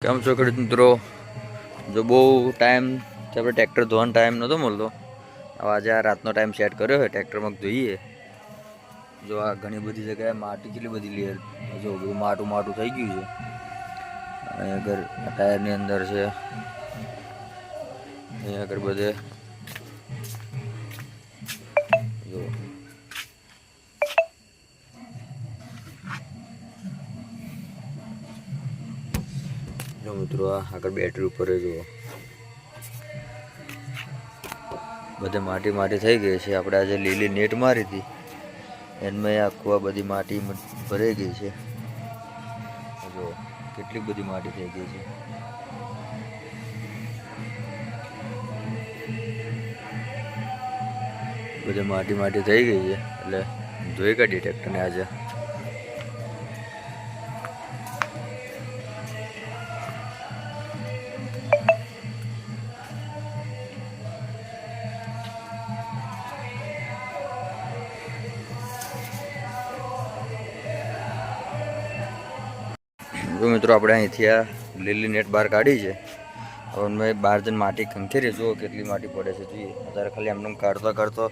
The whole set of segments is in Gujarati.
કેમ છો ખેડૂત મિત્રો? જો બહુ ટાઈમથી આપણે ટ્રેક્ટર ધોવાનો ટાઈમ નહોતો મળતો. આજે આ રાતનો ટાઈમ સેટ કર્યો છે ટ્રેક્ટરમાં જોઈએ. જો આ ઘણી બધી જગ્યાએ માટી કેટલી બધી લેયર, જો બધું માટું માટું થઈ ગયું છે. અને આગળ ટાયરની અંદર છે, અહીંયા આગળ બધે જો મિત્રો આ આગળ બેટરી ઉપર જુઓ બધે માટી માટી થઈ ગઈ છે. આપણે આજે લીલી નેટ મારી હતી એમાં આખું આ બધી માટી ભરાઈ ગઈ છે. જો કેટલી બધી માટી થઈ ગઈ છે. બધે માટી માટી થઈ ગઈ છે એટલે ધોઈ કાઢીએ ટ્રેક્ટરને આજે. જો મિત્રો આપણે અહીંથી આ લીલી નેટ બહાર કાઢી છે. હવે મેં બહાર જઈને માટી ખંખેરી, જુઓ કેટલી માટી પડે છે જોઈએ. અત્યારે ખાલી એમને કાઢતો કાઢતો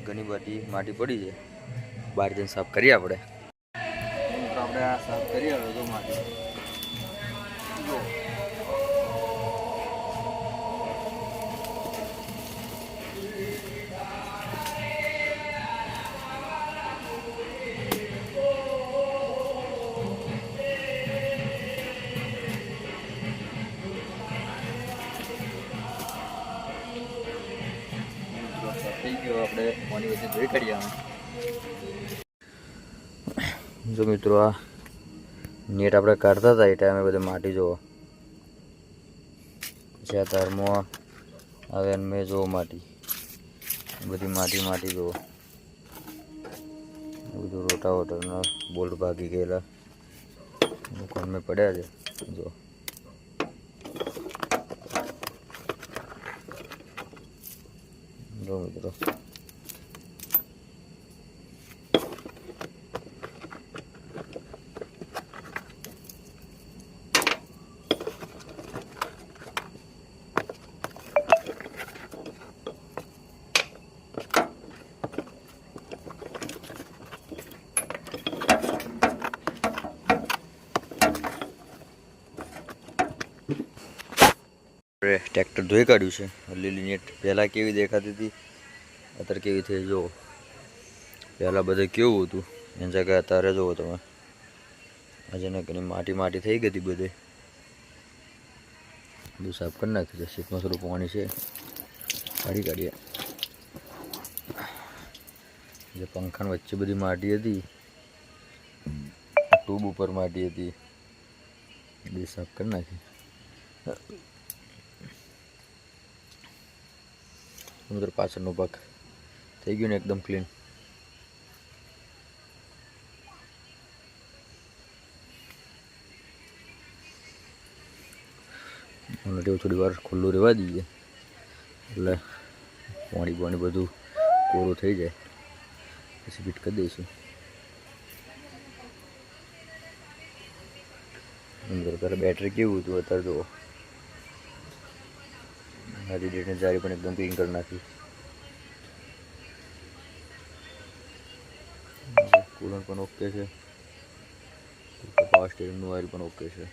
ઘણી બધી માટી પડી છે. બહાર જઈને સાફ કરીએ આપણે. આપણે આ સાફ કરીએ હવે જો માટી. થઈ ગયો, આપણે પાણી વચ્ચે ધોઈ કાઢીએ. જો મિત્રો આ નેટ આપણે કાઢતા હતા એ ટાઈમે બધી માટી જુઓ, પછી આ તારમાં આવે અને મેં જુઓ માટી, બધી માટી માટી જુઓ. બધું રોટાવેટરના બોલ્ટ ભાગી ગયેલા દુકાન મેં પડ્યા છે. જો જો મિત્રો ટ્રેક્ટર ધોઈ કાઢ્યું છે. લીલી નેટ પહેલાં કેવી દેખાતી હતી, અત્યારે કેવી થઈ જુઓ. પહેલાં બધે કેવું હતું એની જગ્યાએ અત્યારે જુઓ તમે. આજે ને ઘણી માટી માટી થઈ ગઈ હતી બધે. બધું સાફ કરી નાખ્યું છે. શીતમાં થોડું પાણી છે, કાઢી કાઢીએ. જે પંખાની વચ્ચે બધી માટી હતી, ટ્યુબ ઉપર માટી હતી, બધી સાફ કરી નાખી. મિત્રો પાછળનો ભાગ થઈ ગયો ને એકદમ ક્લીન. થોડી વાર ખુલ્લું રહેવા દઈએ એટલે પાણી પાણી બધું કોરું થઈ જાય, પછી ફિટ કરી દઈશું. અંદર પહેલાં બેટરી કેવું હતું અત્યારે જુઓ. રેડિએટરની જારી પણ એકદમ ક્લીન કરી નાખી. કુલર પણ ઓકે છે, પાવર સ્ટીયરિંગનું ઓઇલ પણ ઓકે છે.